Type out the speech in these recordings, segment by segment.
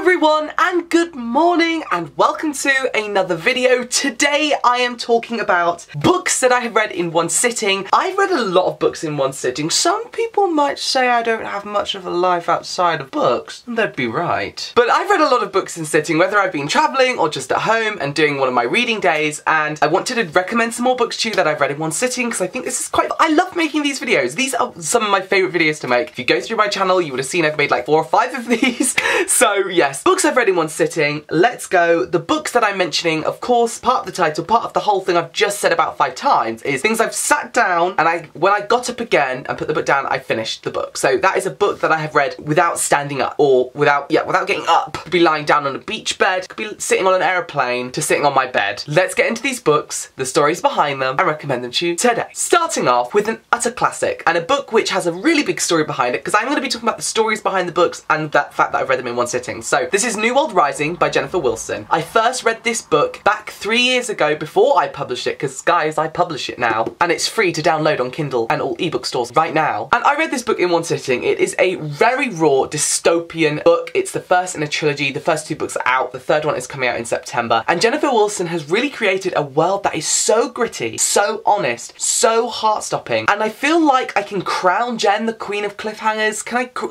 everyone, and good morning, and welcome to another video. Today I am talking about books that I have read in one sitting. I've read a lot of books in one sitting. Some people might say I don't have much of a life outside of books, and they'd be right. But I've read a lot of books in sitting, whether I've been travelling or just at home and doing one of my reading days, and I wanted to recommend some more books to you that I've read in one sitting, because I think this is I love making these videos. These are some of my favourite videos to make. If you go through my channel, you would have seen I've made like 4 or 5 of these. So yes, books I've read in one sitting. Let's go. The books that I'm mentioning, of course, part of the title, part of the whole thing I've just said about 5 times, is things I've sat down and when I got up again and put the book down, I finished the book. So that is a book that I have read without standing up, or without getting up. Could be lying down on a beach bed, could be sitting on an aeroplane, to sitting on my bed. Let's get into these books, the stories behind them, and recommend them to you today. Starting off with an utter classic, and a book which has a really big story behind it, because I'm going to be talking about the stories behind the books and the fact that I've read them in one sitting. So this is New World Rising by Jennifer Wilson. I first read this book back 3 years ago before I published it, because guys, I publish it now, and it's free to download on Kindle and all ebook stores right now. And I read this book in one sitting. It is a very raw dystopian book. It's the first in a trilogy. The first 2 books are out. The third one is coming out in September. And Jennifer Wilson has really created a world that is so gritty, so honest, so heart-stopping. And I feel like I can crown Jen the Queen of Cliffhangers.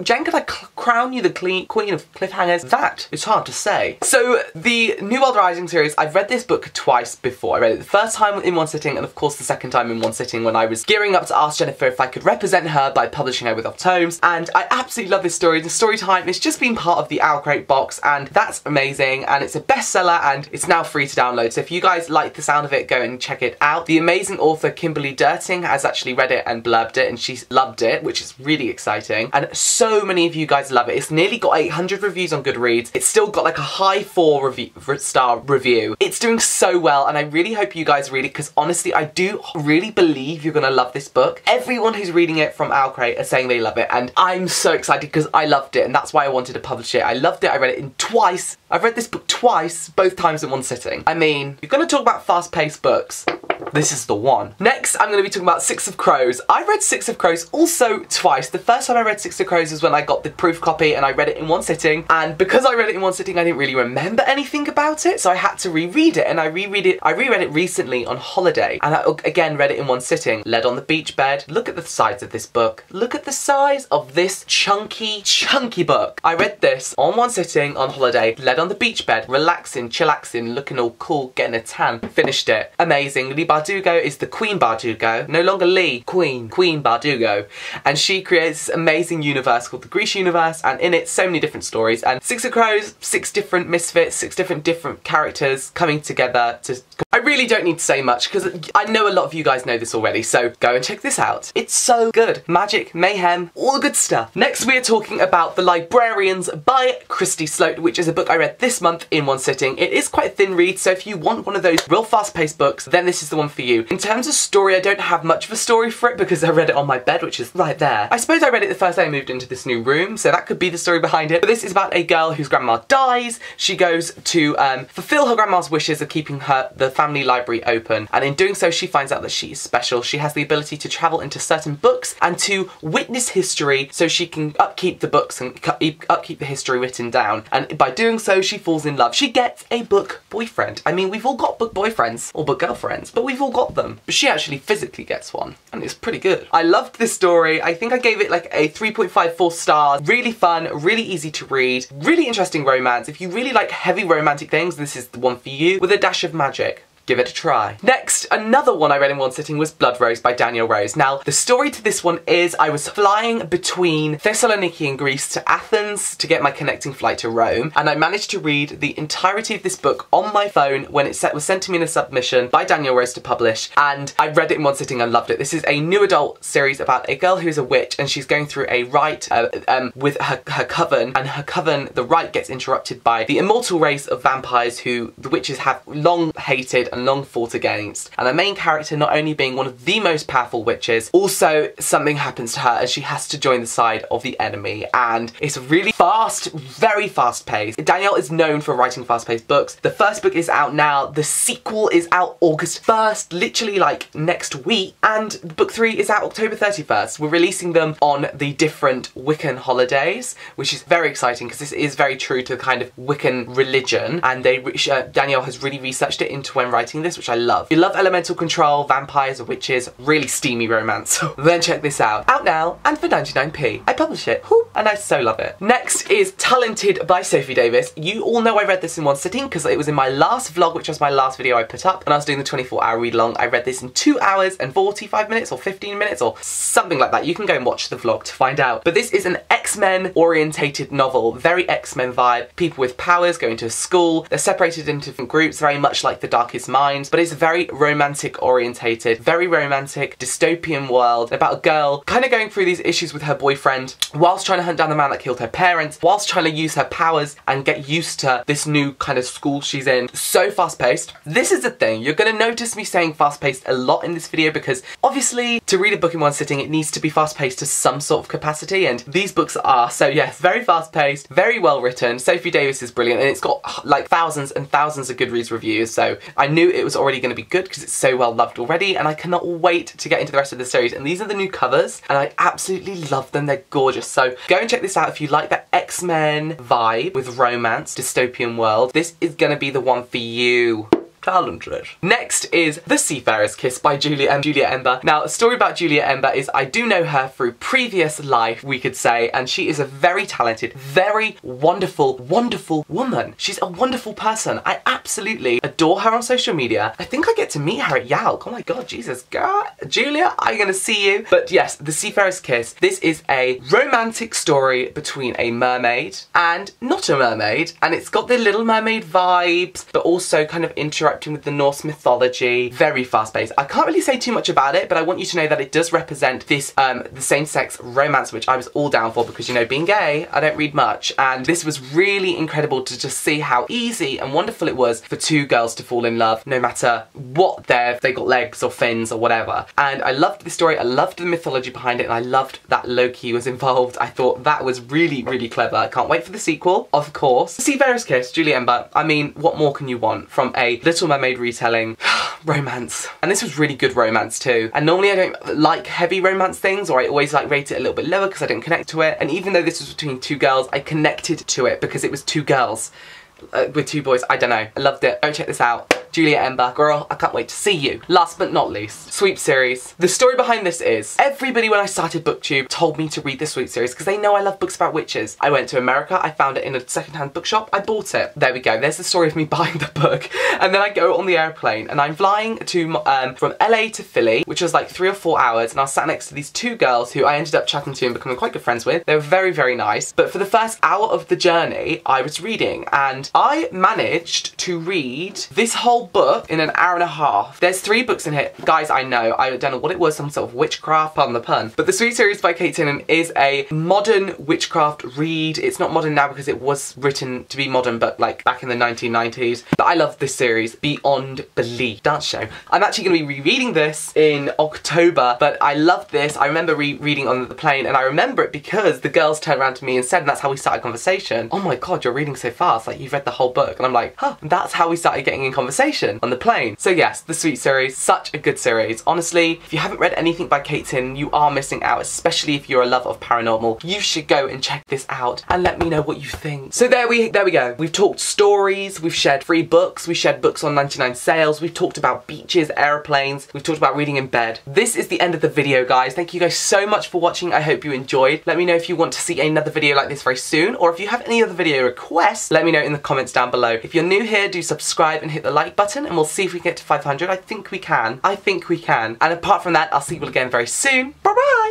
Jen, can I crown you the Queen of Cliffhangers? That is hard to say. So the New World Rising series, I've read this book twice before. I read it the first time in one sitting, and of course the second time in one sitting when I was gearing up to ask Jennifer if I could represent her by publishing her with Off Tomes. And I absolutely love this story. The story time has just been part of the Owl Crate box, and that's amazing, and it's a bestseller, and it's now free to download. So if you guys like the sound of it, go and check it out. The amazing author Kimberly Derting has actually read it and blurbed it, and she's loved it, which is really exciting. And so many of you guys love it. It's nearly got 800 reviews on Goodreads. It's still got like a high 4-star review. It's doing so well, and I really hope you guys read it, because honestly, I do really believe you're gonna love this book. Everyone who's reading it from Owl Crate are saying they love it, and I'm so excited because I loved it, and that's why I wanted to publish it. I loved it. I read it in twice. I've read this book twice, both times in one sitting. I mean, you're gonna talk about fast-paced books. This is the one. Next, I'm going to be talking about Six of Crows. I read Six of Crows also twice. The first time I read Six of Crows was when I got the proof copy and I read it in one sitting. And because I read it in one sitting, I didn't really remember anything about it, so I had to reread it. And I reread it recently on holiday, and I again read it in one sitting. Led on the beach bed. Look at the size of this book. Look at the size of this chunky book. I read this on one sitting on holiday. Led on the beach bed, relaxing, chillaxing, looking all cool, getting a tan. Finished it. Amazing. Lee Bardugo is the Queen Bardugo. No longer Lee, Queen Bardugo. And she creates this amazing universe called the Greece universe, and in it, so many different stories. And Six of Crows, 6 different misfits, 6 different characters coming together to... I really don't need to say much, because I know a lot of you guys know this already, so go and check this out. It's so good. Magic, mayhem, all the good stuff. Next, we are talking about The Librarians by Christy Sloat, which is a book I read this month in one sitting. It is quite a thin read, so if you want one of those real fast-paced books, then this is the one for you. In terms of story, I don't have much of a story for it because I read it on my bed, which is right there. I suppose I read it the first day I moved into this new room, so that could be the story behind it. But this is about a girl whose grandma dies. She goes to fulfill her grandma's wishes of keeping the family library open, and in doing so she finds out that she is special. She has the ability to travel into certain books and to witness history, so she can upkeep the books and upkeep the history written down, and by doing so she falls in love. She gets a book boyfriend. I mean, we've all got book boyfriends or book girlfriends, but we've all got them. But she actually physically gets one, and it's pretty good. I loved this story. I think I gave it like a 3.54 stars. Really fun, really easy to read, really interesting romance. If you really like heavy romantic things, this is the one for you, with a dash of magic. Give it a try. Next, another one I read in one sitting was Blood Rose by Daniel Rose. Now, the story to this one is I was flying between Thessaloniki in Greece to Athens to get my connecting flight to Rome, and I managed to read the entirety of this book on my phone when it was sent to me in a submission by Daniel Rose to publish, and I read it in one sitting and loved it. This is a new adult series about a girl who is a witch, and she's going through a rite with her coven, and her coven, the rite gets interrupted by the immortal race of vampires who the witches have long hated and long fought against, and the main character not only being one of the most powerful witches, also something happens to her and she has to join the side of the enemy, and it's really fast, very fast paced. Danielle is known for writing fast paced books. The first book is out now, the sequel is out August 1st, literally like next week, and book 3 is out October 31st. We're releasing them on the different Wiccan holidays, which is very exciting because this is very true to the kind of Wiccan religion, and Danielle has really researched it into when writing this, which I love. If you love elemental control, vampires, witches, really steamy romance, then check this out. Out now, and for 99p. I publish it, and I so love it. Next is Talented by Sophie Davis. You all know I read this in one sitting because it was in my last vlog, which was my last video I put up, and I was doing the 24-hour read along. I read this in 2 hours and 45 minutes or 15 minutes or something like that. You can go and watch the vlog to find out. But this is an X-Men orientated novel, very X-Men vibe. People with powers go into a school, they're separated into different groups, very much like The Darkest Minds, but it's very romantic orientated, very romantic dystopian world about a girl kind of going through these issues with her boyfriend whilst trying to hunt down the man that killed her parents, whilst trying to use her powers and get used to this new kind of school she's in. So fast paced. This is the thing, you're going to notice me saying fast paced a lot in this video because obviously to read a book in one sitting it needs to be fast paced to some sort of capacity, and these books are. So yes, very fast paced, very well written. Sophie Davis is brilliant, and it's got like thousands and thousands of Goodreads reviews, so I knew it was already going to be good because it's so well loved already, and I cannot wait to get into the rest of the series. And these are the new covers and I absolutely love them, they're gorgeous. So go and check this out if you like that X-Men vibe with romance, dystopian world. This is going to be the one for you. Talented. Next is The Seafarers Kiss by Julia Ember. Now, a story about Julia Ember is I do know her through previous life, we could say, and she is a very talented, very wonderful, wonderful woman. She's a wonderful person. I absolutely adore her on social media. I think I get to meet her at Yalk. Oh my god, Jesus, girl. Julia, I'm gonna see you. But yes, The Seafarers Kiss. This is a romantic story between a mermaid and not a mermaid, and it's got the Little Mermaid vibes, but also kind of interacting with the Norse mythology. Very fast paced. I can't really say too much about it, but I want you to know that it does represent this, the same-sex romance, which I was all down for because, you know, being gay, I don't read much, and this was really incredible to just see how easy and wonderful it was for two girls to fall in love, no matter what they got legs or fins or whatever. And I loved the story, I loved the mythology behind it, and I loved that Loki was involved. I thought that was really, really clever. I can't wait for the sequel, of course. Seafarers Kiss, Julia Ember. I mean, what more can you want from a Little Mermaid retelling? Romance. And this was really good romance too. And normally I don't like heavy romance things, or I always like rate it a little bit lower because I didn't connect to it. And even though this was between two girls, I connected to it because it was two girls with two boys. I don't know. I loved it. Go check this out. Julia Ember. Girl, I can't wait to see you. Last but not least, Sweep series. The story behind this is, everybody when I started BookTube told me to read the Sweep series because they know I love books about witches. I went to America, I found it in a secondhand bookshop, I bought it. There we go, there's the story of me buying the book. And then I go on the airplane and I'm flying to from LA to Philly, which was like 3 or 4 hours, and I was sat next to these two girls who I ended up chatting to and becoming quite good friends with. They were very, very nice. But for the first hour of the journey, I was reading, and I managed to read this whole book in an hour and a half. There's 3 books in here. Guys, I know, I don't know what it was, some sort of witchcraft, pardon the pun. But the Sweet series by Kate Tinnan is a modern witchcraft read. It's not modern now because it was written to be modern, but like back in the 1990s. But I love this series beyond belief. Dance show. I'm actually going to be rereading this in October, but I loved this. I remember reading on the plane, and I remember it because the girls turned around to me and said, and that's how we started conversation, "Oh my god, you're reading so fast, like you've read the whole book." And I'm like, huh, and that's how we started getting in conversation on the plane. So yes, the Sweet series, such a good series. Honestly, if you haven't read anything by Kate Tinnan, you are missing out, especially if you're a lover of paranormal. You should go and check this out and let me know what you think. So there we go. We've talked stories, we've shared free books, we shared books on 99 sales, we've talked about beaches, airplanes, we've talked about reading in bed. This is the end of the video, guys. Thank you guys so much for watching. I hope you enjoyed. Let me know if you want to see another video like this very soon, or if you have any other video requests, let me know in the comments down below. If you're new here, do subscribe and hit the like button, and we'll see if we can get to 500. I think we can. I think we can. And apart from that, I'll see you all again very soon. Bye bye!